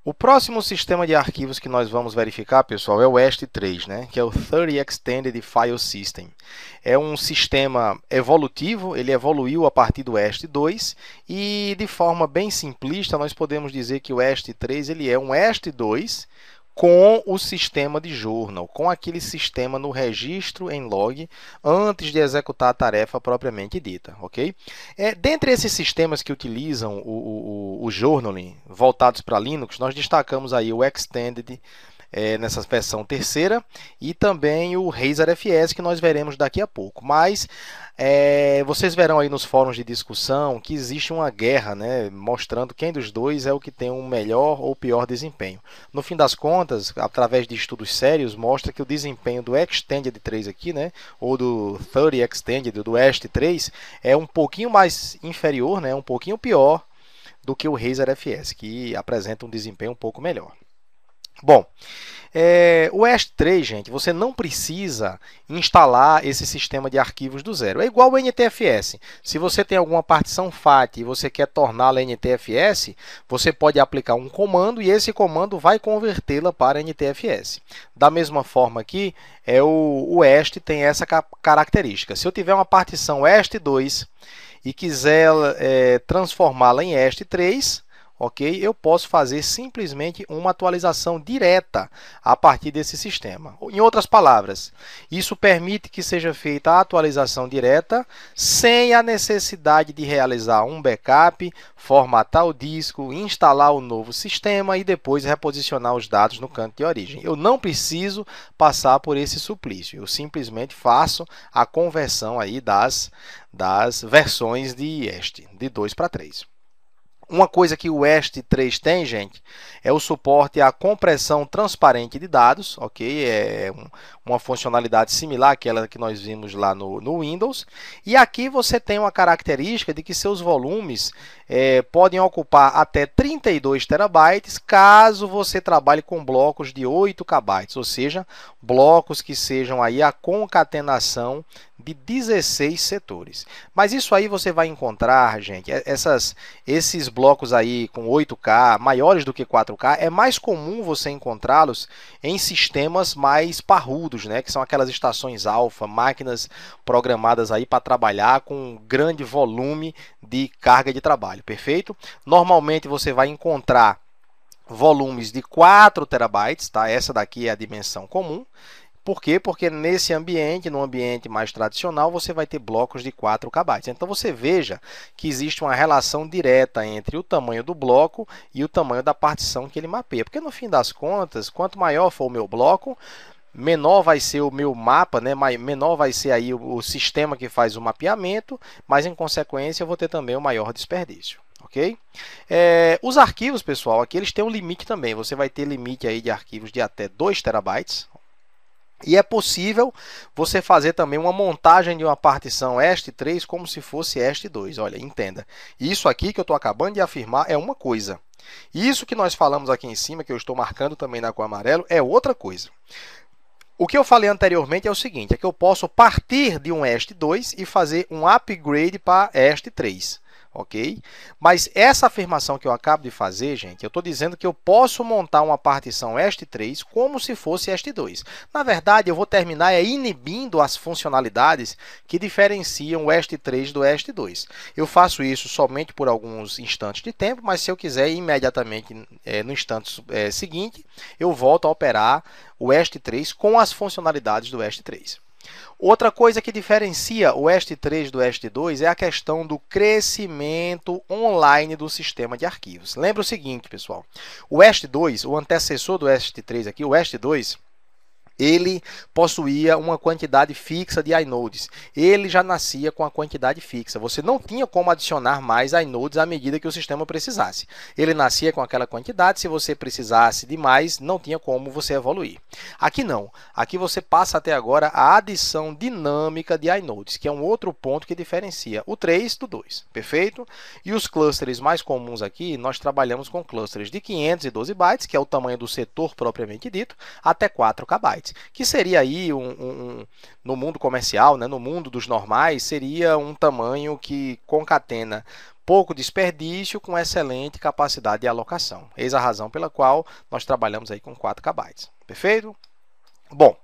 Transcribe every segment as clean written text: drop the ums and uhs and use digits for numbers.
O próximo sistema de arquivos que nós vamos verificar, pessoal, é o EST3, né? Que é o 30 Extended File System. É um sistema evolutivo, ele evoluiu a partir do EST2 e, de forma bem simplista, nós podemos dizer que o EST3 ele é um EST2 com o sistema de journal, com aquele sistema no registro em log antes de executar a tarefa propriamente dita, ok? Dentre esses sistemas que utilizam o journaling voltados para Linux, nós destacamos aí o Extended nessa versão terceira e também o Razer FS que nós veremos daqui a pouco. Mas vocês verão aí nos fóruns de discussão que existe uma guerra, né, mostrando quem dos dois é o que tem um melhor ou pior desempenho. No fim das contas, através de estudos sérios, mostra que o desempenho do Extended 3 aqui, né, ou do 30 Extended, do EST3, é um pouquinho mais inferior, né, um pouquinho pior do que o Razer FS, que apresenta um desempenho um pouco melhor. Bom, o EST3, gente, você não precisa instalar esse sistema de arquivos do zero. É igual ao NTFS. Se você tem alguma partição FAT e você quer torná-la NTFS, você pode aplicar um comando e esse comando vai convertê-la para NTFS. Da mesma forma aqui, o EST tem essa característica. Se eu tiver uma partição EST2 e quiser transformá-la em EST3, ok? Eu posso fazer simplesmente uma atualização direta a partir desse sistema. Em outras palavras, isso permite que seja feita a atualização direta sem a necessidade de realizar um backup, formatar o disco, instalar o novo sistema e depois reposicionar os dados no canto de origem. Eu não preciso passar por esse suplício, eu simplesmente faço a conversão aí das versões de EST, de 2 para 3. Uma coisa que o EST3 tem, gente, é o suporte à compressão transparente de dados, ok? Uma funcionalidade similar àquela que nós vimos lá no Windows. E aqui você tem uma característica de que seus volumes podem ocupar até 32 terabytes, caso você trabalhe com blocos de 8 KB, ou seja, blocos que sejam aí a concatenação de 16 setores. Mas isso aí você vai encontrar, gente, esses blocos aí com 8K, maiores do que 4K, é mais comum você encontrá-los em sistemas mais parrudos, né, que são aquelas estações alfa, máquinas programadas aí para trabalhar com grande volume de carga de trabalho, perfeito? Normalmente você vai encontrar volumes de 4 terabytes, tá? Essa daqui é a dimensão comum. Por quê? Porque nesse ambiente, no ambiente mais tradicional, você vai ter blocos de 4 KB. Então, você veja que existe uma relação direta entre o tamanho do bloco e o tamanho da partição que ele mapeia. Porque, no fim das contas, quanto maior for o meu bloco, menor vai ser o meu mapa, né? Menor vai ser aí o sistema que faz o mapeamento, mas, em consequência, eu vou ter também o maior desperdício. Okay? Os arquivos, pessoal, aqui eles têm um limite também. Você vai ter limite aí de arquivos de até 2 terabytes. E é possível você fazer também uma montagem de uma partição EST3 como se fosse EST2. Olha, entenda. Isso aqui que eu estou acabando de afirmar é uma coisa. Isso que nós falamos aqui em cima, que eu estou marcando também na cor amarelo, é outra coisa. O que eu falei anteriormente é o seguinte, é que eu posso partir de um EST2 e fazer um upgrade para EST3. Ok? Mas essa afirmação que eu acabo de fazer, gente, eu estou dizendo que eu posso montar uma partição EST3 como se fosse EST2. Na verdade, eu vou terminar inibindo as funcionalidades que diferenciam o EST3 do EST2. Eu faço isso somente por alguns instantes de tempo, mas se eu quiser imediatamente no instante seguinte, eu volto a operar o EST3 com as funcionalidades do EST3. Outra coisa que diferencia o EST3 do EST2 é a questão do crescimento online do sistema de arquivos. Lembra o seguinte, pessoal, o EST2, o antecessor do EST3 aqui, o EST2, ele possuía uma quantidade fixa de inodes. Ele já nascia com a quantidade fixa. Você não tinha como adicionar mais inodes à medida que o sistema precisasse. Ele nascia com aquela quantidade. Se você precisasse de mais, não tinha como você evoluir. Aqui não. Aqui você passa até agora a adição dinâmica de inodes, que é um outro ponto que diferencia o 3 do 2. Perfeito? E os clusters mais comuns aqui, nós trabalhamos com clusters de 512 bytes, que é o tamanho do setor propriamente dito, até 4 KB. Que seria aí, no mundo comercial, né, no mundo dos normais, seria um tamanho que concatena pouco desperdício com excelente capacidade de alocação. Eis a razão pela qual nós trabalhamos aí com 4 KB. Perfeito? Bom,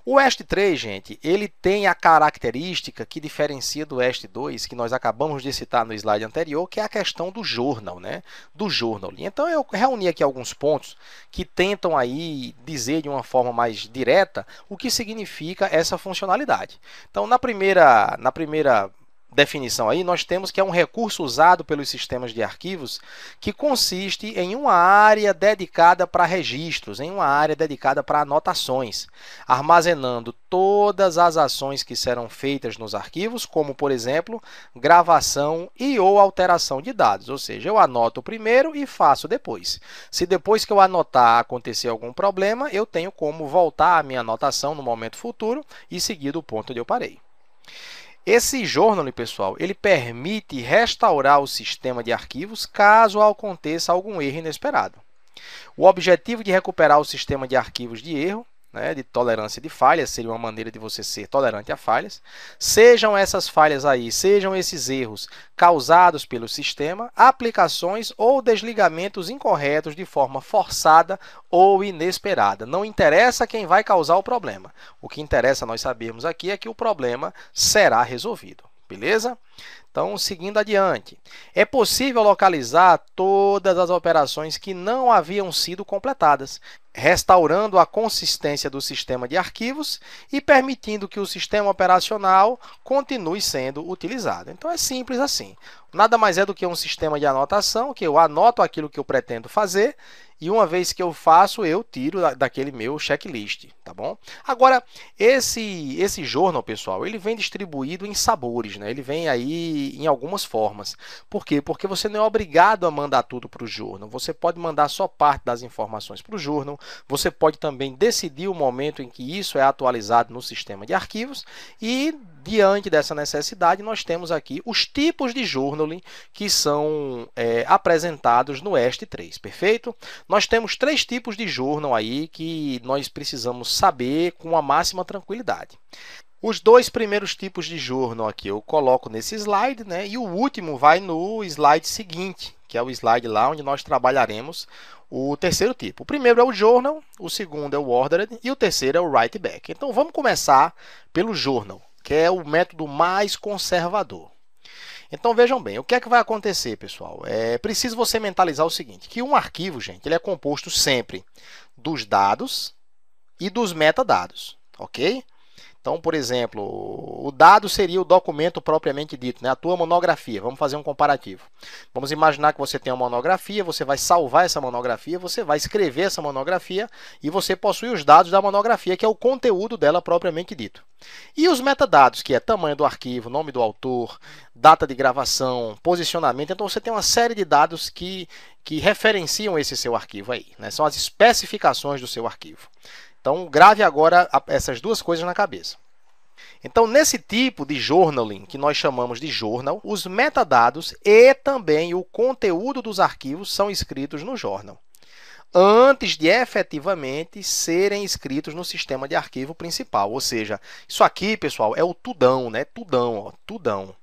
o EST3, gente, ele tem a característica que diferencia do EST2, que nós acabamos de citar no slide anterior, que é a questão do journal, né? Do journaling. Então, eu reuni aqui alguns pontos que tentam aí dizer de uma forma mais direta o que significa essa funcionalidade. Então, na primeira definição aí, nós temos que é um recurso usado pelos sistemas de arquivos que consiste em uma área dedicada para registros, em uma área dedicada para anotações, armazenando todas as ações que serão feitas nos arquivos, como, por exemplo, gravação e ou alteração de dados, ou seja, eu anoto primeiro e faço depois. Se depois que eu anotar acontecer algum problema, eu tenho como voltar a minha anotação no momento futuro e seguir do ponto onde eu parei. Esse journaling, pessoal, ele permite restaurar o sistema de arquivos caso aconteça algum erro inesperado. O objetivo de recuperar o sistema de arquivos de erro, de tolerância de falhas, seria uma maneira de você ser tolerante a falhas, sejam essas falhas aí, sejam esses erros causados pelo sistema, aplicações ou desligamentos incorretos de forma forçada ou inesperada. Não interessa quem vai causar o problema. O que interessa nós sabermos aqui é que o problema será resolvido. Beleza? Então, seguindo adiante, é possível localizar todas as operações que não haviam sido completadas, restaurando a consistência do sistema de arquivos e permitindo que o sistema operacional continue sendo utilizado. Então, é simples assim. Nada mais é do que um sistema de anotação, que eu anoto aquilo que eu pretendo fazer e uma vez que eu faço, eu tiro daquele meu checklist, tá bom? Agora, esse journal, pessoal, ele vem distribuído em sabores, né? Ele vem aí em algumas formas. Por quê? Porque você não é obrigado a mandar tudo para o journal. Você pode mandar só parte das informações para o journal. Você pode também decidir o momento em que isso é atualizado no sistema de arquivos e, diante dessa necessidade, nós temos aqui os tipos de journaling que são apresentados no EST3, perfeito? Nós temos 3 tipos de journal aí que nós precisamos saber com a máxima tranquilidade. Os 2 primeiros tipos de journal aqui eu coloco nesse slide, né? E o último vai no slide seguinte, que é o slide lá onde nós trabalharemos o terceiro tipo. O primeiro é o journal, o segundo é o ordered e o terceiro é o write back. Então, vamos começar pelo journal, que é o método mais conservador. Então, vejam bem, o que é que vai acontecer, pessoal? É preciso você mentalizar o seguinte, que um arquivo, gente, ele é composto sempre dos dados e dos metadados, ok? Então, por exemplo, o dado seria o documento propriamente dito, né? A tua monografia. Vamos fazer um comparativo. Vamos imaginar que você tem uma monografia, você vai salvar essa monografia, você vai escrever essa monografia e você possui os dados da monografia, que é o conteúdo dela propriamente dito. E os metadados, que é tamanho do arquivo, nome do autor, data de gravação, posicionamento. Então, você tem uma série de dados que referenciam esse seu arquivo aí, né? São as especificações do seu arquivo. Então, grave agora essas 2 coisas na cabeça. Então, nesse tipo de journaling, que nós chamamos de journal, os metadados e também o conteúdo dos arquivos são escritos no journal, antes de efetivamente serem escritos no sistema de arquivo principal. Ou seja, isso aqui, pessoal, é o tudão, né? Tudão, ó, tudão.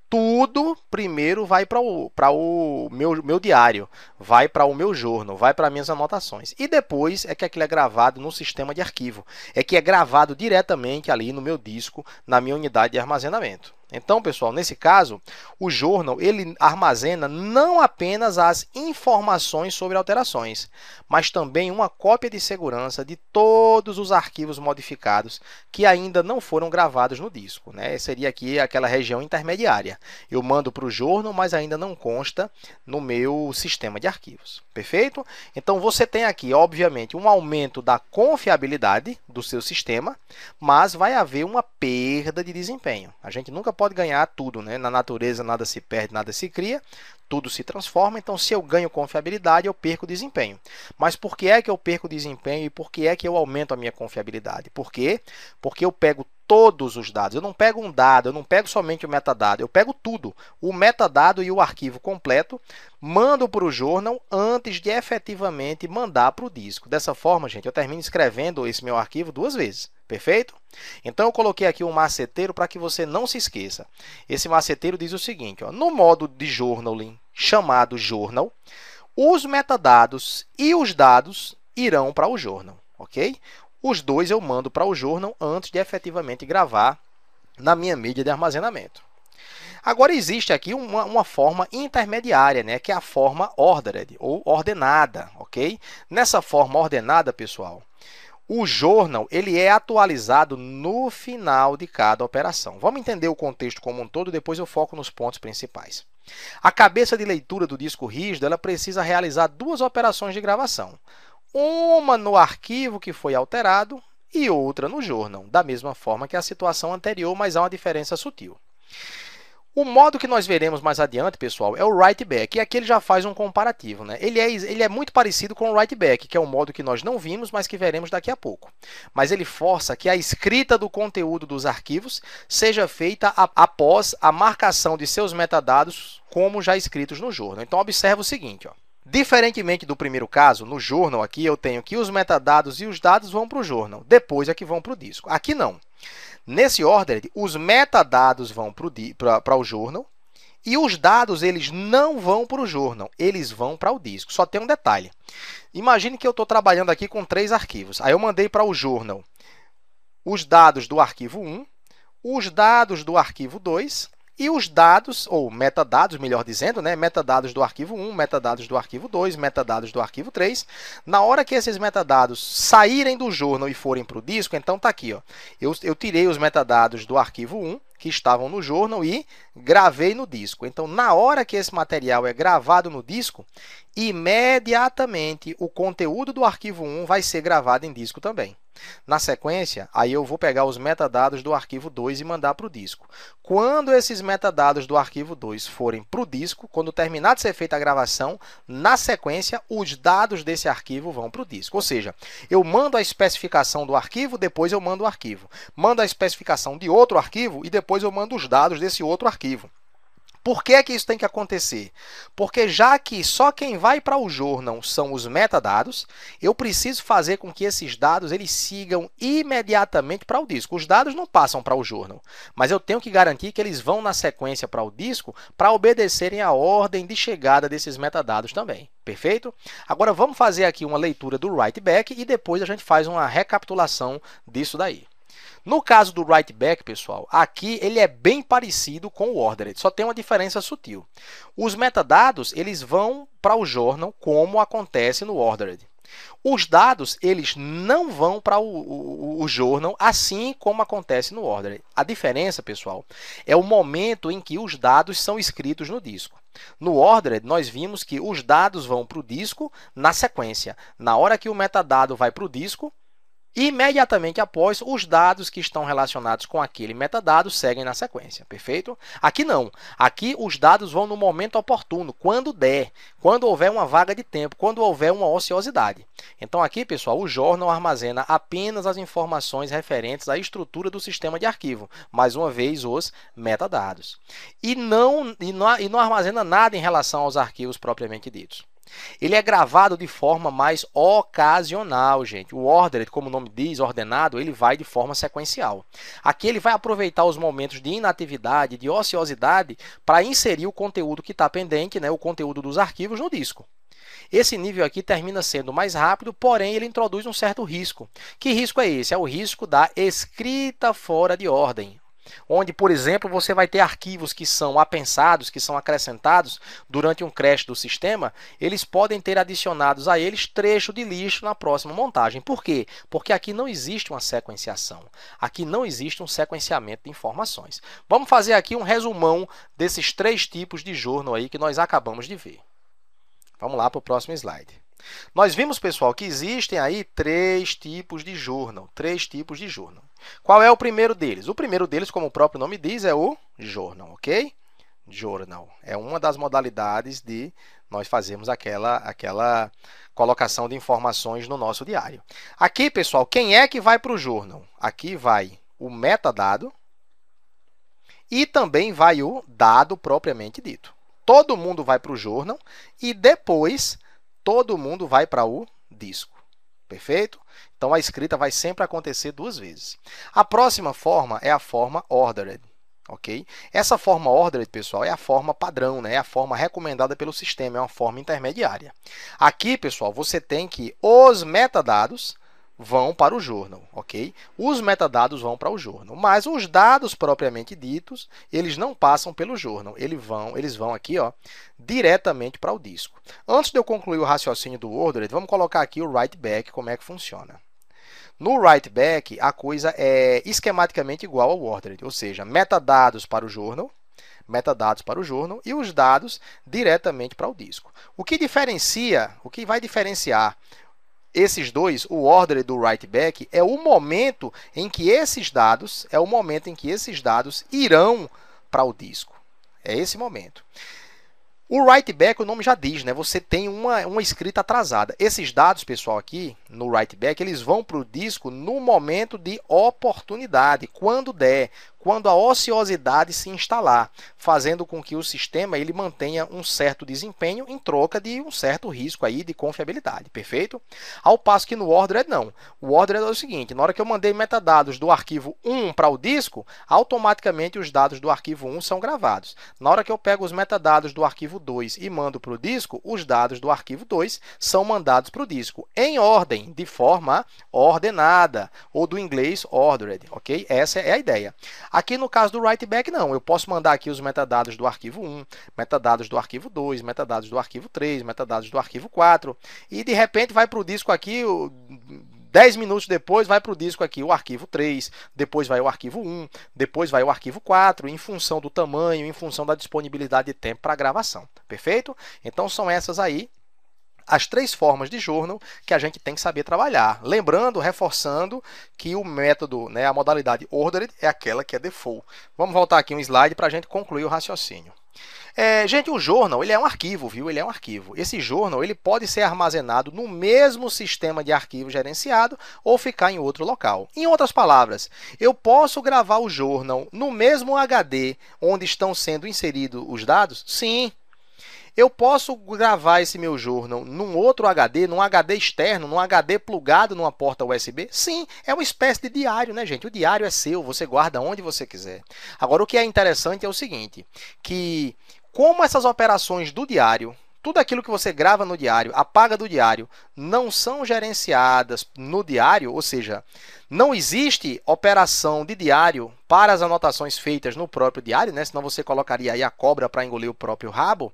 Tudo primeiro vai para o meu diário, vai para o meu journal, vai para minhas anotações. E depois é que aquilo é gravado no sistema de arquivo. É que é gravado diretamente ali no meu disco, na minha unidade de armazenamento. Então, pessoal, nesse caso, o journal ele armazena não apenas as informações sobre alterações, mas também uma cópia de segurança de todos os arquivos modificados que ainda não foram gravados no disco, né? Seria aqui aquela região intermediária. Eu mando para o journal, mas ainda não consta no meu sistema de arquivos. Perfeito? Então, você tem aqui, obviamente, um aumento da confiabilidade do seu sistema, mas vai haver uma perda de desempenho. A gente nunca pode ganhar tudo, né? Na natureza, nada se perde, nada se cria, tudo se transforma. Então, se eu ganho confiabilidade, eu perco desempenho. Mas por que é que eu perco desempenho e por que é que eu aumento a minha confiabilidade? Por quê? Porque eu pego todos os dados. Eu não pego um dado, eu não pego somente o metadado, eu pego tudo, o metadado e o arquivo completo, mando para o journal antes de efetivamente mandar para o disco. Dessa forma, gente, eu termino escrevendo esse meu arquivo 2 vezes. Perfeito? Então, eu coloquei aqui um maceteiro para que você não se esqueça. Esse maceteiro diz o seguinte, ó, no modo de journaling chamado journal, os metadados e os dados irão para o journal, ok? Os dois eu mando para o journal antes de efetivamente gravar na minha mídia de armazenamento. Agora, existe aqui uma forma intermediária, né, que é a forma ordered, ou ordenada, ok? Nessa forma ordenada, pessoal, o journal ele é atualizado no final de cada operação. Vamos entender o contexto como um todo, depois eu foco nos pontos principais. A cabeça de leitura do disco rígido ela precisa realizar 2 operações de gravação. Uma no arquivo que foi alterado e outra no journal, da mesma forma que a situação anterior, mas há uma diferença sutil. O modo que nós veremos mais adiante, pessoal, é o write back, e aqui ele já faz um comparativo, né? Ele é muito parecido com o write back, que é um modo que nós não vimos, mas que veremos daqui a pouco. Mas ele força que a escrita do conteúdo dos arquivos seja feita após a marcação de seus metadados, como já escritos no journal. Então, observa o seguinte, ó. Diferentemente do primeiro caso, no journal aqui eu tenho que os metadados e os dados vão para o journal, depois é que vão para o disco. Aqui não. Nesse ordered, os metadados vão para o journal e os dados eles não vão para o journal, eles vão para o disco. Só tem um detalhe. Imagine que eu estou trabalhando aqui com 3 arquivos. Aí eu mandei para o journal os dados do arquivo 1, os dados do arquivo 2 e os dados, ou metadados, melhor dizendo, né? Metadados do arquivo 1, metadados do arquivo 2, metadados do arquivo 3. Na hora que esses metadados saírem do journal e forem para o disco, então está aqui. Ó. Eu tirei os metadados do arquivo 1, que estavam no journal, e gravei no disco. Então, na hora que esse material é gravado no disco, imediatamente o conteúdo do arquivo 1 vai ser gravado em disco também. Na sequência, aí eu vou pegar os metadados do arquivo 2 e mandar para o disco. Quando esses metadados do arquivo 2 forem para o disco, quando terminar de ser feita a gravação, na sequência, os dados desse arquivo vão para o disco. Ou seja, eu mando a especificação do arquivo, depois eu mando o arquivo. Mando a especificação de outro arquivo e depois eu mando os dados desse outro arquivo. Por que isso tem que acontecer? Porque já que só quem vai para o journal são os metadados, eu preciso fazer com que esses dados eles sigam imediatamente para o disco. Os dados não passam para o journal, mas eu tenho que garantir que eles vão na sequência para o disco para obedecerem à ordem de chegada desses metadados também. Perfeito? Agora vamos fazer aqui uma leitura do write back e depois a gente faz uma recapitulação disso daí. No caso do write back, pessoal, aqui ele é bem parecido com o ordered, só tem uma diferença sutil. Os metadados eles vão para o journal como acontece no ordered. Os dados eles não vão para o journal assim como acontece no ordered. A diferença, pessoal, é o momento em que os dados são escritos no disco. No ordered, nós vimos que os dados vão para o disco na sequência. Na hora que o metadado vai para o disco, imediatamente após, os dados que estão relacionados com aquele metadado seguem na sequência, perfeito? Aqui não. Aqui os dados vão no momento oportuno, quando der, quando houver uma vaga de tempo, quando houver uma ociosidade. Então aqui, pessoal, o journal armazena apenas as informações referentes à estrutura do sistema de arquivo, mais uma vez os metadados. E não armazena nada em relação aos arquivos propriamente ditos. Ele é gravado de forma mais ocasional, gente. O ordered, como o nome diz, ordenado, ele vai de forma sequencial. Aqui ele vai aproveitar os momentos de inatividade, de ociosidade, para inserir o conteúdo que está pendente, né, o conteúdo dos arquivos no disco. Esse nível aqui termina sendo mais rápido, porém ele introduz um certo risco. Que risco é esse? É o risco da escrita fora de ordem, onde, por exemplo, você vai ter arquivos que são apensados, que são acrescentados durante um crash do sistema, eles podem ter adicionados a eles trecho de lixo na próxima montagem. Por quê? Porque aqui não existe uma sequenciação, aqui não existe um sequenciamento de informações. Vamos fazer aqui um resumão desses 3 tipos de journal aí que nós acabamos de ver. Vamos lá para o próximo slide. Nós vimos, pessoal, que existem aí 3 tipos de journal, 3 tipos de journal. Qual é o primeiro deles? O primeiro deles, como o próprio nome diz, é o journal, ok? Journal é uma das modalidades de nós fazermos aquela colocação de informações no nosso diário. Aqui, pessoal, quem é que vai para o journal? Aqui vai o metadado e também vai o dado propriamente dito. Todo mundo vai para o journal e depois todo mundo vai para o disco. Perfeito? Então, a escrita vai sempre acontecer duas vezes. A próxima forma é a forma ordered. Ok? Essa forma ordered, pessoal, é a forma padrão, né? É a forma recomendada pelo sistema, é uma forma intermediária. Aqui, pessoal, você tem que os metadados vão para o journal, ok? Os metadados vão para o journal, mas os dados propriamente ditos, eles não passam pelo journal, eles vão aqui, ó, diretamente para o disco. Antes de eu concluir o raciocínio do ordered, vamos colocar aqui o write back, como é que funciona. No write back, a coisa é esquematicamente igual ao ordered, ou seja, metadados para o journal e os dados diretamente para o disco. O que vai diferenciar esses dois, o ordered do write back, é o momento em que esses dados irão para o disco. É esse momento. O write back, o nome já diz, né? Você tem uma escrita atrasada. Esses dados, pessoal, aqui no write back, eles vão para o disco no momento de oportunidade, quando der, quando a ociosidade se instalar, fazendo com que o sistema ele mantenha um certo desempenho em troca de um certo risco aí de confiabilidade, perfeito? Ao passo que no ordered não. O ordered é o seguinte, na hora que eu mandei metadados do arquivo 1 para o disco, automaticamente os dados do arquivo 1 são gravados. Na hora que eu pego os metadados do arquivo 2 e mando para o disco, os dados do arquivo 2 são mandados para o disco em ordem, de forma ordenada, ou do inglês ordered, ok? Essa é a ideia. Aqui no caso do write back, não. Eu posso mandar aqui os metadados do arquivo 1, metadados do arquivo 2, metadados do arquivo 3, metadados do arquivo 4, e de repente vai para o disco aqui, 10 minutos depois vai para o disco aqui o arquivo 3, depois vai o arquivo 1, depois vai o arquivo 4, em função do tamanho, em função da disponibilidade de tempo para gravação. Perfeito? Então são essas aí as três formas de journal que a gente tem que saber trabalhar. Lembrando, reforçando que o método, né, a modalidade ordered é aquela que é default. Vamos voltar aqui um slide para a gente concluir o raciocínio. Gente, o journal ele é um arquivo, viu? Ele é um arquivo. Esse journal ele pode ser armazenado no mesmo sistema de arquivo gerenciado ou ficar em outro local. Em outras palavras, eu posso gravar o journal no mesmo HD onde estão sendo inseridos os dados? Sim. Eu posso gravar esse meu journal num outro HD, num HD externo, num HD plugado numa porta USB? Sim, é uma espécie de diário, né, gente? O diário é seu, você guarda onde você quiser. Agora, o que é interessante é o seguinte, que como essas operações do diário, tudo aquilo que você grava no diário, apaga do diário, não são gerenciadas no diário, ou seja, não existe operação de diário para as anotações feitas no próprio diário, né? Senão você colocaria aí a cobra para engolir o próprio rabo.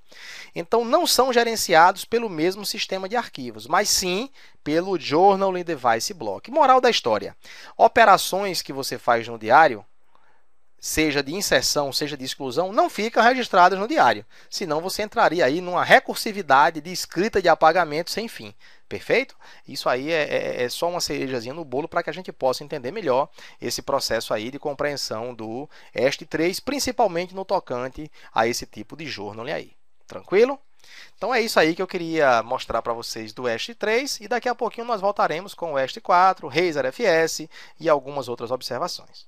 Então, não são gerenciados pelo mesmo sistema de arquivos, mas sim pelo Journal in Device Block. Moral da história, operações que você faz no diário, seja de inserção, seja de exclusão, não ficam registradas no diário. Senão você entraria aí numa recursividade de escrita de apagamento sem fim. Perfeito? Isso aí é só uma cerejazinha no bolo para que a gente possa entender melhor esse processo aí de compreensão do EST3, principalmente no tocante a esse tipo de journal aí. Tranquilo? Então é isso aí que eu queria mostrar para vocês do EST3 e daqui a pouquinho nós voltaremos com o EST4, Razer FS e algumas outras observações.